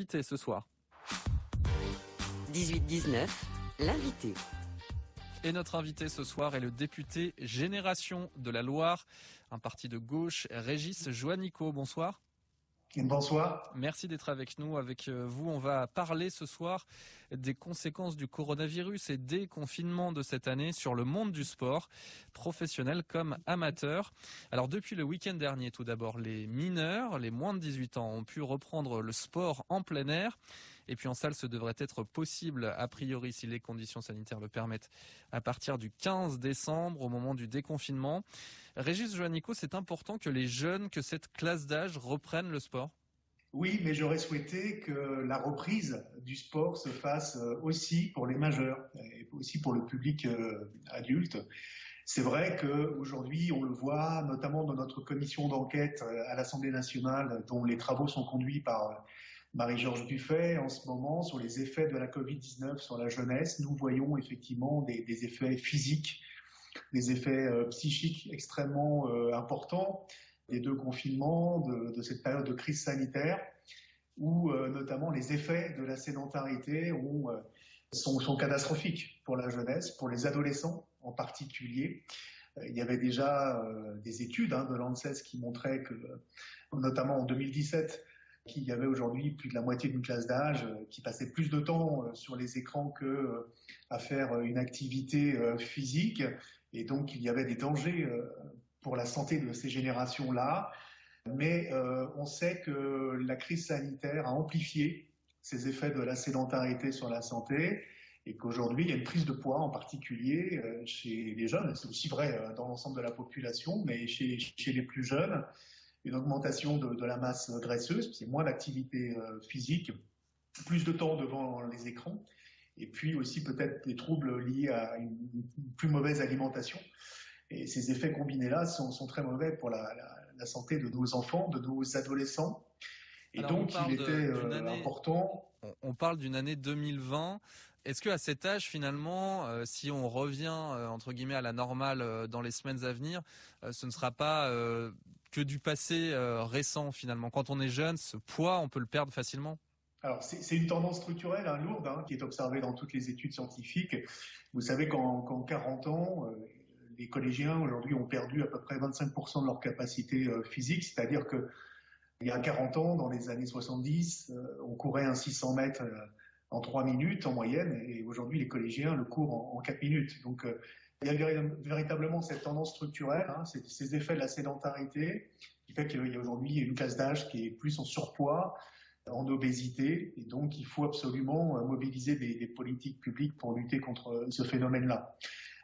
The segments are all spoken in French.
Invité ce soir. 18-19, l'invité. Et notre invité ce soir est le député Génération de la Loire, un parti de gauche, Régis Juanico. Bonsoir. Bonsoir. Merci d'être avec nous. Avec vous, on va parler ce soir des conséquences du coronavirus et des confinements de cette année sur le monde du sport, professionnel comme amateur. Alors depuis le week-end dernier, tout d'abord, les mineurs, les moins de 18 ans, ont pu reprendre le sport en plein air. Et puis en salle, ce devrait être possible, a priori, si les conditions sanitaires le permettent, à partir du 15 décembre, au moment du déconfinement. Régis Juanico, c'est important que les jeunes, que cette classe d'âge reprennent le sport? Oui, mais j'aurais souhaité que la reprise du sport se fasse aussi pour les majeurs et aussi pour le public adulte. C'est vrai qu'aujourd'hui, on le voit notamment dans notre commission d'enquête à l'Assemblée nationale, dont les travaux sont conduits par Marie-Georges Buffet en ce moment sur les effets de la Covid-19 sur la jeunesse. Nous voyons effectivement des effets physiques, des effets psychiques extrêmement importants des deux confinements, de cette période de crise sanitaire, où notamment les effets de la sédentarité sont catastrophiques pour la jeunesse, pour les adolescents en particulier. Il y avait déjà des études de l'ANSES qui montraient que, notamment en 2017, qu'il y avait aujourd'hui plus de la moitié d'une classe d'âge qui passait plus de temps sur les écrans que à faire une activité physique. Et donc, il y avait des dangers pour la santé de ces générations-là. Mais on sait que la crise sanitaire a amplifié ces effets de la sédentarité sur la santé et qu'aujourd'hui, il y a une prise de poids en particulier chez les jeunes. C'est aussi vrai dans l'ensemble de la population, mais chez les plus jeunes, une augmentation de la masse graisseuse, c'est moins d'activité physique, plus de temps devant les écrans, et puis aussi peut-être des troubles liés à une plus mauvaise alimentation. Et ces effets combinés-là sont très mauvais pour la santé de nos enfants, de nos adolescents. Et alors, donc, il était important. On parle d'une année 2020. Est-ce qu'à cet âge, finalement, si on revient, entre guillemets, à la normale dans les semaines à venir, ce ne sera pas que du passé récent, finalement? Quand on est jeune, ce poids, on peut le perdre facilement? Alors, c'est une tendance structurelle lourde qui est observée dans toutes les études scientifiques. Vous savez qu'en 40 ans, les collégiens aujourd'hui ont perdu à peu près 25% de leur capacité physique, c'est-à-dire que il y a 40 ans, dans les années 70, on courait un 600 mètres en 3 minutes en moyenne, et aujourd'hui les collégiens le courent en 4 minutes. Donc il y a véritablement cette tendance structurelle, ces effets de la sédentarité, qui fait qu'il y a aujourd'hui une classe d'âge qui est plus en surpoids, en obésité, et donc il faut absolument mobiliser des politiques publiques pour lutter contre ce phénomène-là.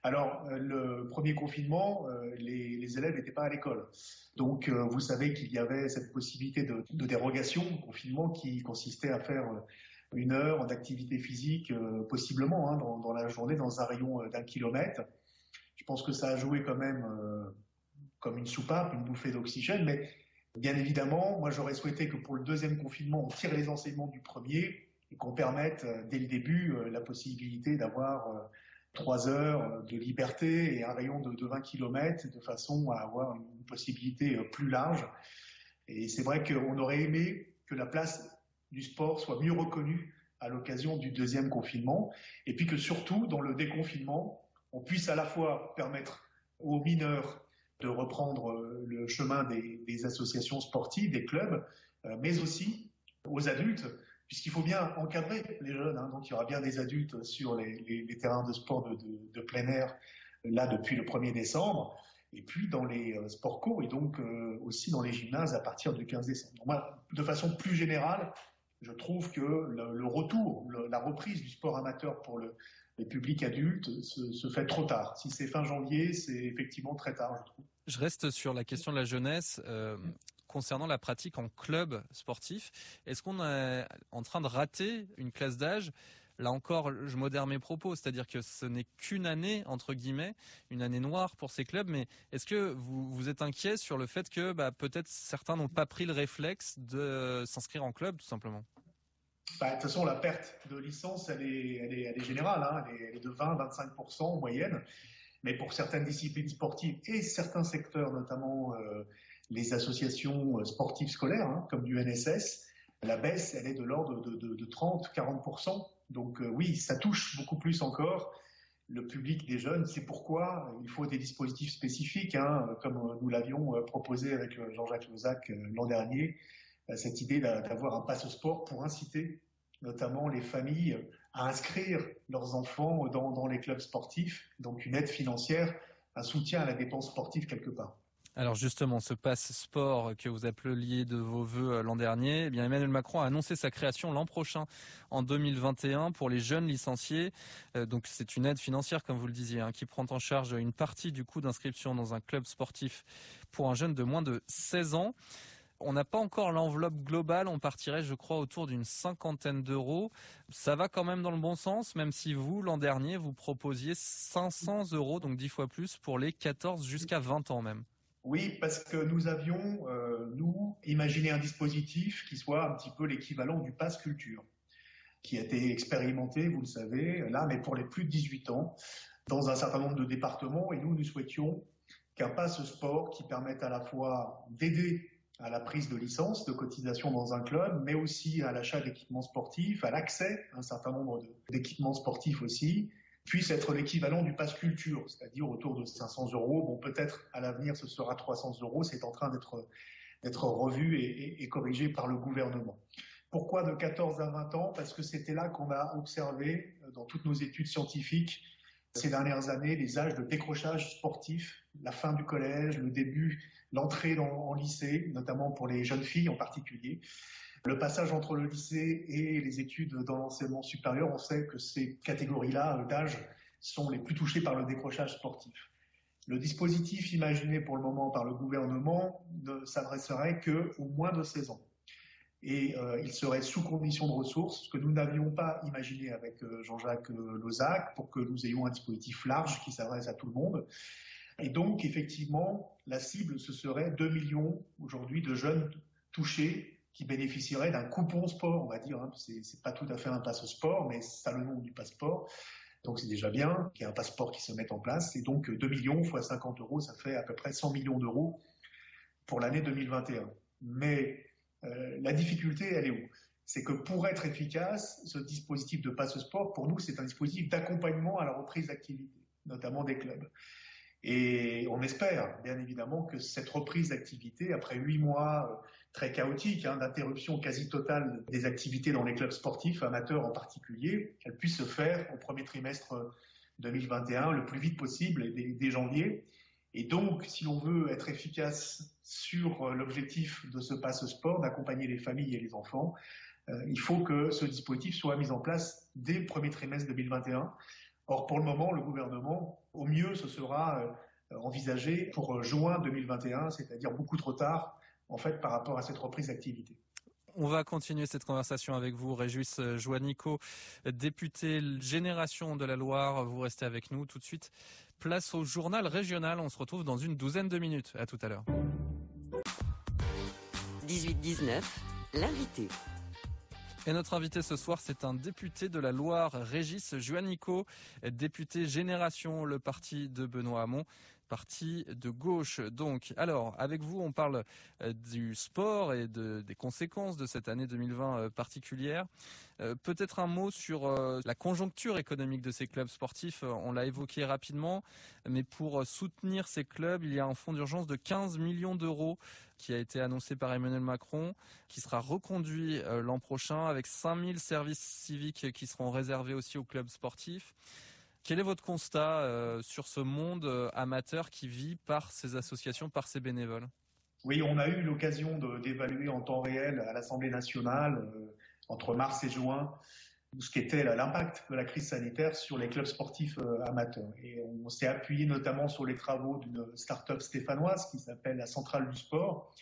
Alors, le premier confinement, les élèves n'étaient pas à l'école. Donc, vous savez qu'il y avait cette possibilité de dérogation au confinement qui consistait à faire 1 heure d'activité physique, possiblement, dans la journée, dans un rayon d'1 kilomètre. Je pense que ça a joué quand même comme une soupape, une bouffée d'oxygène, mais bien évidemment, moi j'aurais souhaité que pour le deuxième confinement, on tire les enseignements du premier et qu'on permette dès le début la possibilité d'avoir 3 heures de liberté et un rayon de 20 km de façon à avoir une possibilité plus large. Et c'est vrai qu'on aurait aimé que la place du sport soit mieux reconnue à l'occasion du deuxième confinement et puis que surtout, dans le déconfinement, on puisse à la fois permettre aux mineurs de reprendre le chemin des associations sportives, des clubs, mais aussi aux adultes, puisqu'il faut bien encadrer les jeunes. Donc il y aura bien des adultes sur les terrains de sport de plein air, là depuis le 1er décembre, et puis dans les sports co, et donc aussi dans les gymnases à partir du 15 décembre. Donc, moi, de façon plus générale, je trouve que le retour, la reprise du sport amateur pour les publics adultes se fait trop tard. Si c'est fin janvier, c'est effectivement très tard, je trouve. Je reste sur la question de la jeunesse. Concernant la pratique en club sportif, est-ce qu'on est en train de rater une classe d'âge? Là encore, je modère mes propos, c'est-à-dire que ce n'est qu'une année, entre guillemets, une année noire pour ces clubs, mais est-ce que vous êtes inquiet sur le fait que peut-être certains n'ont pas pris le réflexe de s'inscrire en club, tout simplement? De toute façon, la perte de licence, elle est générale, elle est de 20-25% en moyenne. Mais pour certaines disciplines sportives et certains secteurs, notamment les associations sportives scolaires, comme l'UNSS, La baisse, elle est de l'ordre de 30-40%. Donc oui, ça touche beaucoup plus encore le public des jeunes. C'est pourquoi il faut des dispositifs spécifiques, comme nous l'avions proposé avec Jean-Jacques Lozach l'an dernier, cette idée d'avoir un passe sport pour inciter notamment les familles à inscrire leurs enfants dans les clubs sportifs, donc une aide financière, un soutien à la dépense sportive quelque part. Alors justement, ce passe sport que vous appeliez de vos vœux l'an dernier, eh bien Emmanuel Macron a annoncé sa création l'an prochain, en 2021, pour les jeunes licenciés. Donc c'est une aide financière, comme vous le disiez, qui prend en charge une partie du coût d'inscription dans un club sportif pour un jeune de moins de 16 ans. On n'a pas encore l'enveloppe globale, on partirait, je crois, autour d'une 50aine d'euros. Ça va quand même dans le bon sens, même si vous, l'an dernier, vous proposiez 500 €, donc 10 fois plus, pour les 14 jusqu'à 20 ans même. Oui, parce que nous avions, nous, imaginé un dispositif qui soit un petit peu l'équivalent du pass culture, qui a été expérimenté, vous le savez, là, mais pour les plus de 18 ans, dans un certain nombre de départements. Et nous souhaitions qu'un pass sport qui permette à la fois d'aider à la prise de licence, de cotisation dans un club, mais aussi à l'achat d'équipements sportifs, à l'accès à un certain nombre d'équipements sportifs aussi, puisse être l'équivalent du pass culture, c'est-à-dire autour de 500 €. Bon, peut-être à l'avenir ce sera 300 €, c'est en train d'être revu et corrigé par le gouvernement. Pourquoi de 14 à 20 ans? Parce que c'était là qu'on a observé, dans toutes nos études scientifiques, ces dernières années, les âges de décrochage sportif, la fin du collège, le début, l'entrée en lycée, notamment pour les jeunes filles en particulier. Le passage entre le lycée et les études dans l'enseignement supérieur, on sait que ces catégories-là d'âge sont les plus touchées par le décrochage sportif. Le dispositif imaginé pour le moment par le gouvernement ne s'adresserait qu'aux moins de 16 ans. Et il serait sous condition de ressources, ce que nous n'avions pas imaginé avec Jean-Jacques Lozach, pour que nous ayons un dispositif large qui s'adresse à tout le monde. Et donc, effectivement, la cible, ce serait 2 millions aujourd'hui de jeunes touchés qui bénéficieraient d'un coupon sport, on va dire. C'est pas tout à fait un passe sport, mais ça a le nom du passeport. Donc c'est déjà bien qu'il y ait un passeport qui se mette en place. Et donc 2 millions fois 50 €, ça fait à peu près 100 millions d'euros pour l'année 2021. Mais la difficulté, elle est où? C'est que pour être efficace, ce dispositif de passe sport, pour nous, c'est un dispositif d'accompagnement à la reprise d'activité, notamment des clubs. Et on espère, bien évidemment, que cette reprise d'activité, après 8 mois très chaotiques, d'interruption quasi totale des activités dans les clubs sportifs, amateurs en particulier, elle puisse se faire au premier trimestre 2021, le plus vite possible, dès janvier. Et donc, si l'on veut être efficace sur l'objectif de ce passe sport, d'accompagner les familles et les enfants, il faut que ce dispositif soit mis en place dès le premier trimestre 2021. Or, pour le moment, le gouvernement, au mieux, ce sera envisagé pour juin 2021, c'est-à-dire beaucoup trop tard, en fait, par rapport à cette reprise d'activité. On va continuer cette conversation avec vous, Régis Juanico, député Génération de la Loire. Vous restez avec nous tout de suite. Place au journal régional. On se retrouve dans une douzaine de minutes. À tout à l'heure. 18-19, l'invité. Et notre invité ce soir, c'est un député de la Loire, Régis Juanico, député Génération, le parti de Benoît Hamon, parti de gauche. Donc, alors, avec vous, on parle du sport et des conséquences de cette année 2020 particulière. Peut-être un mot sur la conjoncture économique de ces clubs sportifs. On l'a évoqué rapidement, mais pour soutenir ces clubs, il y a un fonds d'urgence de 15 millions d'euros qui a été annoncé par Emmanuel Macron, qui sera reconduit l'an prochain avec 5000 services civiques qui seront réservés aussi aux clubs sportifs. Quel est votre constat sur ce monde amateur qui vit par ces associations, par ces bénévoles? Oui, on a eu l'occasion d'évaluer en temps réel à l'Assemblée nationale, entre mars et juin, ce qu'était l'impact de la crise sanitaire sur les clubs sportifs amateurs. Et on s'est appuyé notamment sur les travaux d'une start-up stéphanoise qui s'appelle la Centrale du Sport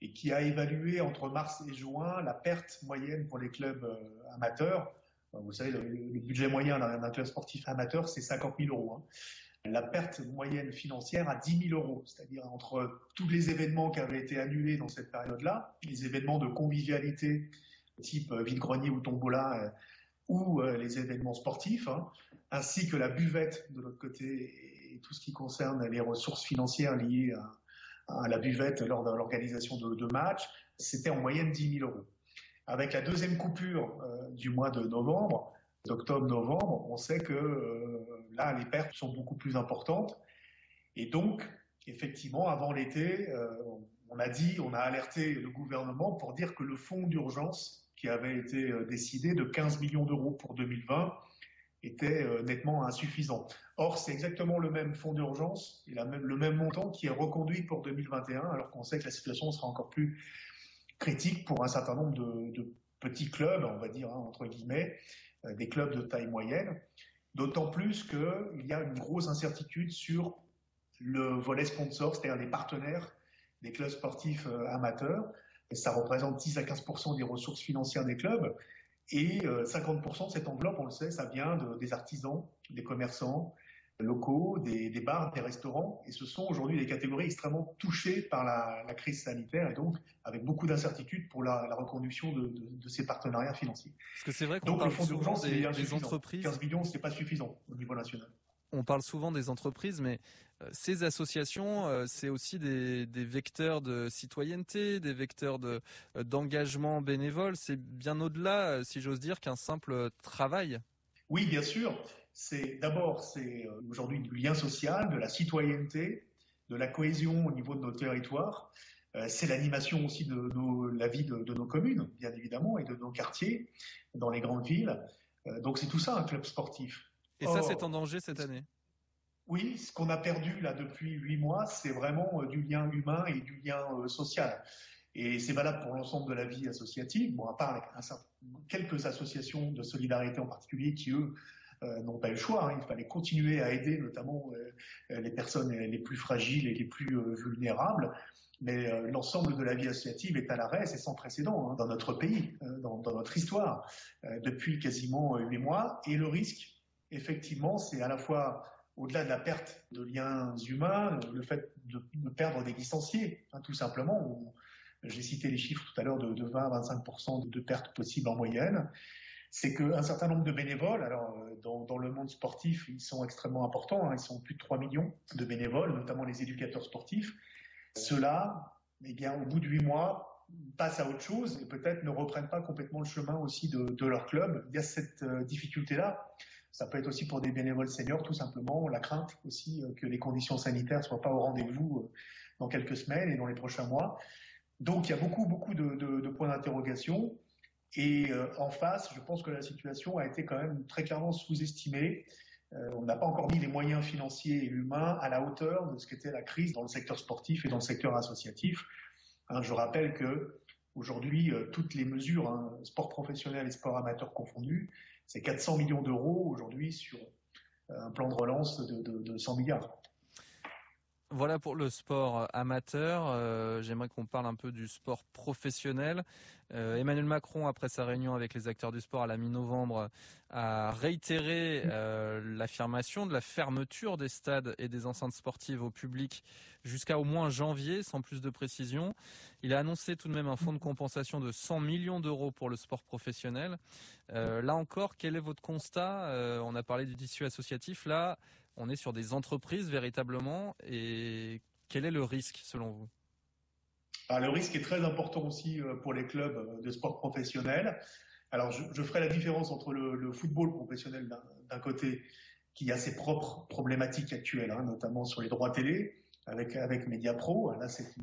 et qui a évalué entre mars et juin la perte moyenne pour les clubs amateurs. Vous savez, le budget moyen d'un club sportif amateur, c'est 50 000 €. La perte moyenne financière à 10 000 €, c'est-à-dire entre tous les événements qui avaient été annulés dans cette période-là, les événements de convivialité type vide-grenier ou tombola, ou les événements sportifs, ainsi que la buvette de l'autre côté et tout ce qui concerne les ressources financières liées à la buvette lors de l'organisation de matchs, c'était en moyenne 10 000 €. Avec la deuxième coupure du mois de novembre, d'octobre-novembre, on sait que là, les pertes sont beaucoup plus importantes. Et donc, effectivement, avant l'été, on a alerté le gouvernement pour dire que le fonds d'urgence qui avait été décidé de 15 millions d'euros pour 2020 était nettement insuffisant. Or, c'est exactement le même fonds d'urgence et le même montant qui est reconduit pour 2021, alors qu'on sait que la situation sera encore plus critique pour un certain nombre de petits clubs, on va dire, entre guillemets, des clubs de taille moyenne, d'autant plus qu'il y a une grosse incertitude sur le volet sponsor, c'est-à-dire les partenaires des clubs sportifs amateurs. Et ça représente 10 à 15% des ressources financières des clubs. Et 50% de cette enveloppe, on le sait, ça vient des artisans, des commerçants locaux, des bars, des restaurants. Et ce sont aujourd'hui des catégories extrêmement touchées par la crise sanitaire et donc avec beaucoup d'incertitudes pour la reconduction de ces partenariats financiers. Parce que c'est vrai qu'on donc parle le fonds d'urgence des entreprises. 15 millions, ce n'est pas suffisant au niveau national. On parle souvent des entreprises, mais ces associations, c'est aussi des vecteurs de citoyenneté, des vecteurs d'engagement bénévole. C'est bien au-delà, si j'ose dire, qu'un simple travail. Oui, bien sûr. C'est aujourd'hui du lien social, de la citoyenneté, de la cohésion au niveau de nos territoires. C'est l'animation aussi de la vie de nos communes, bien évidemment, et de nos quartiers, dans les grandes villes. Donc c'est tout ça, un club sportif. Et ça, c'est en danger cette année? Oui, ce qu'on a perdu là depuis 8 mois, c'est vraiment du lien humain et du lien social. Et c'est valable pour l'ensemble de la vie associative, bon, à part avec quelques associations de solidarité en particulier qui, eux, n'ont pas eu le choix. Il fallait continuer à aider notamment les personnes les plus fragiles et les plus vulnérables. Mais l'ensemble de la vie associative est à l'arrêt, c'est sans précédent dans notre pays, dans notre histoire, depuis quasiment 8 mois. Et le risque, effectivement, c'est à la fois, au-delà de la perte de liens humains, le fait de perdre des licenciés, tout simplement. J'ai cité les chiffres tout à l'heure de 20 à 25% de pertes possibles en moyenne. C'est qu'un certain nombre de bénévoles, alors dans le monde sportif, ils sont extrêmement importants, ils sont plus de 3 millions de bénévoles, notamment les éducateurs sportifs. Ceux-là, eh bien, au bout de 8 mois, passent à autre chose et peut-être ne reprennent pas complètement le chemin aussi de leur club. Il y a cette difficulté-là. Ça peut être aussi pour des bénévoles seniors, tout simplement, la crainte aussi que les conditions sanitaires ne soient pas au rendez-vous dans quelques semaines et dans les prochains mois. Donc, il y a beaucoup de points d'interrogation. Et en face, je pense que la situation a été quand même très clairement sous-estimée. On n'a pas encore mis les moyens financiers et humains à la hauteur de ce qu'était la crise dans le secteur sportif et dans le secteur associatif. Je rappelle que aujourd'hui, toutes les mesures, sport professionnel et sport amateur confondus, c'est 400 millions d'euros aujourd'hui sur un plan de relance de 100 milliards. Voilà pour le sport amateur. J'aimerais qu'on parle un peu du sport professionnel. Emmanuel Macron, après sa réunion avec les acteurs du sport à la mi-novembre, a réitéré l'affirmation de la fermeture des stades et des enceintes sportives au public jusqu'à au moins janvier, sans plus de précision. Il a annoncé tout de même un fonds de compensation de 100 millions d'euros pour le sport professionnel. Là encore, quel est votre constat? On a parlé du tissu associatif. Là, on est sur des entreprises véritablement. Et quel est le risque selon vous? Le risque est très important aussi pour les clubs de sport professionnel. Alors je ferai la différence entre le football professionnel d'un côté, qui a ses propres problématiques actuelles, notamment sur les droits télé, avec Mediapro. Là, c'est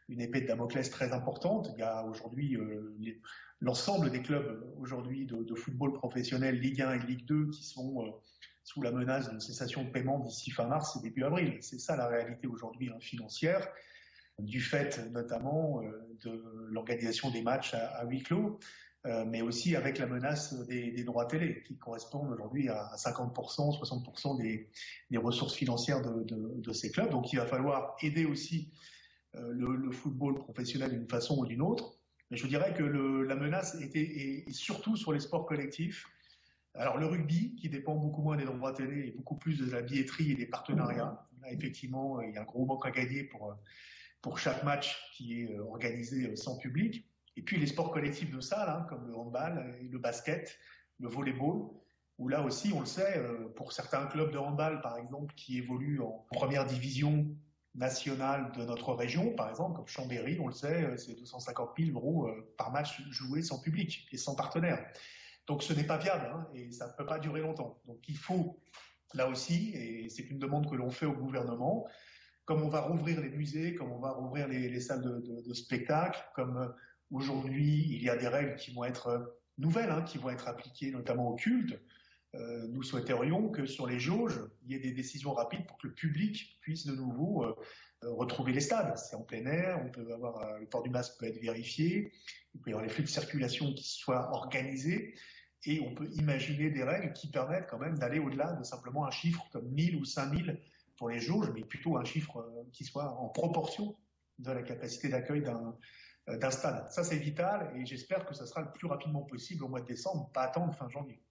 une épée de Damoclès très importante. Il y a aujourd'hui l'ensemble des clubs aujourd'hui de football professionnel, Ligue 1 et Ligue 2, qui sont sous la menace d'une cessation de paiement d'ici fin mars et début avril. C'est ça la réalité aujourd'hui financière, du fait notamment de l'organisation des matchs à huis clos, mais aussi avec la menace des droits télé, qui correspondent aujourd'hui à 50%, 60% des ressources financières de ces clubs. Donc il va falloir aider aussi le football professionnel d'une façon ou d'une autre. Mais je dirais que la menace est surtout sur les sports collectifs. Alors le rugby, qui dépend beaucoup moins des droits télé et beaucoup plus de la billetterie et des partenariats. Là, effectivement, il y a un gros manque à gagner pour chaque match qui est organisé sans public. Et puis les sports collectifs de salle, comme le handball, le basket, le volleyball, où là aussi, on le sait, pour certains clubs de handball, par exemple, qui évoluent en première division nationales de notre région, par exemple, comme Chambéry, on le sait, c'est 250 000 euros par match joué sans public et sans partenaire. Donc ce n'est pas viable hein, et ça ne peut pas durer longtemps. Donc il faut, là aussi, et c'est une demande que l'on fait au gouvernement, comme on va rouvrir les musées, comme on va rouvrir les salles de spectacle, comme aujourd'hui il y a des règles qui vont être nouvelles, hein, qui vont être appliquées notamment au culte, nous souhaiterions que sur les jauges, il y ait des décisions rapides pour que le public puisse de nouveau retrouver les stades. C'est en plein air, on peut avoir, le port du masque peut être vérifié, il peut y avoir les flux de circulation qui soient organisés, et on peut imaginer des règles qui permettent quand même d'aller au-delà de simplement un chiffre comme 1000 ou 5000 pour les jauges, mais plutôt un chiffre qui soit en proportion de la capacité d'accueil d'un stade. Ça, c'est vital et j'espère que ça sera le plus rapidement possible au mois de décembre, pas attendre fin janvier.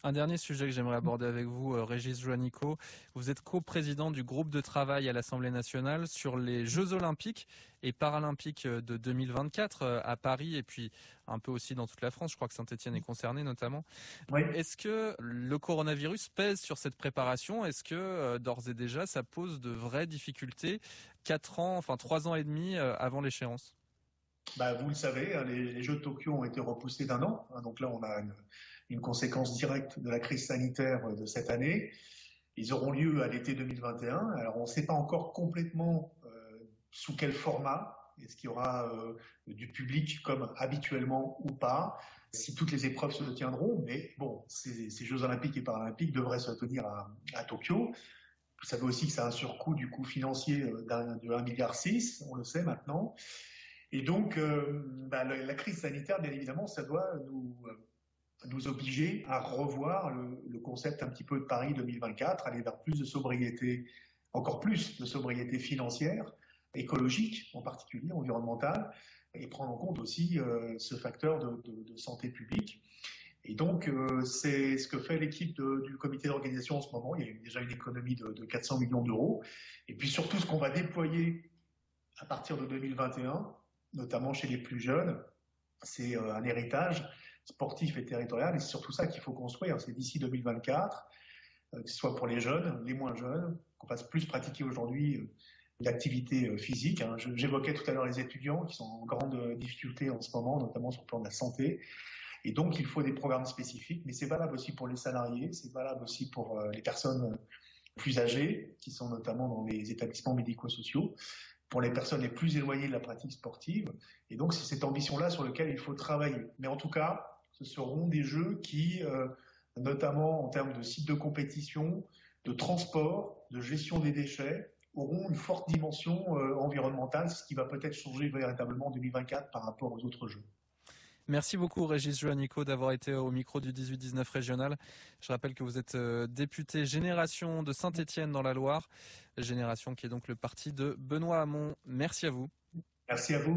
Un dernier sujet que j'aimerais aborder avec vous, Régis Juanico. Vous êtes coprésident du groupe de travail à l'Assemblée nationale sur les Jeux olympiques et paralympiques de 2024 à Paris et puis un peu aussi dans toute la France. Je crois que Saint-Étienne est concerné notamment. Oui. Est-ce que le coronavirus pèse sur cette préparation? Est-ce que d'ores et déjà ça pose de vraies difficultés 3 ans et demi avant l'échéance? Vous le savez, hein, les Jeux de Tokyo ont été repoussés d'1 an. Hein, donc là, on a une conséquence directe de la crise sanitaire de cette année. Ils auront lieu à l'été 2021. Alors, on ne sait pas encore complètement sous quel format. Est-ce qu'il y aura du public comme habituellement ou pas? Si toutes les épreuves se tiendront. Mais bon, ces Jeux olympiques et paralympiques devraient se tenir à Tokyo. Vous savez aussi que ça a un surcoût du coût financier de 1,6 milliard, on le sait maintenant. Et donc, la crise sanitaire, bien évidemment, ça doit nous obliger à revoir le concept un petit peu de Paris 2024, aller vers plus de sobriété, encore plus de sobriété financière, écologique en particulier, environnementale, et prendre en compte aussi ce facteur de santé publique. Et donc, c'est ce que fait l'équipe du comité d'organisation en ce moment. Il y a déjà une économie de 400 millions d'euros. Et puis surtout, ce qu'on va déployer à partir de 2021, notamment chez les plus jeunes, c'est un héritage sportif et territorial, et c'est surtout ça qu'il faut construire. C'est d'ici 2024, que ce soit pour les jeunes, les moins jeunes, qu'on fasse plus pratiquer aujourd'hui l'activité physique. Hein. J'évoquais tout à l'heure les étudiants qui sont en grande difficulté en ce moment, notamment sur le plan de la santé. Et donc, il faut des programmes spécifiques, mais c'est valable aussi pour les salariés, c'est valable aussi pour les personnes plus âgées, qui sont notamment dans les établissements médico-sociaux, pour les personnes les plus éloignées de la pratique sportive. Et donc, c'est cette ambition-là sur laquelle il faut travailler. Mais en tout cas, ce seront des jeux qui, notamment en termes de sites de compétition, de transport, de gestion des déchets, auront une forte dimension environnementale, ce qui va peut-être changer véritablement en 2024 par rapport aux autres jeux. Merci beaucoup Régis Juanico d'avoir été au micro du 18-19 régional. Je rappelle que vous êtes député Génération de Saint-Étienne dans la Loire, Génération qui est donc le parti de Benoît Hamon. Merci à vous. Merci à vous.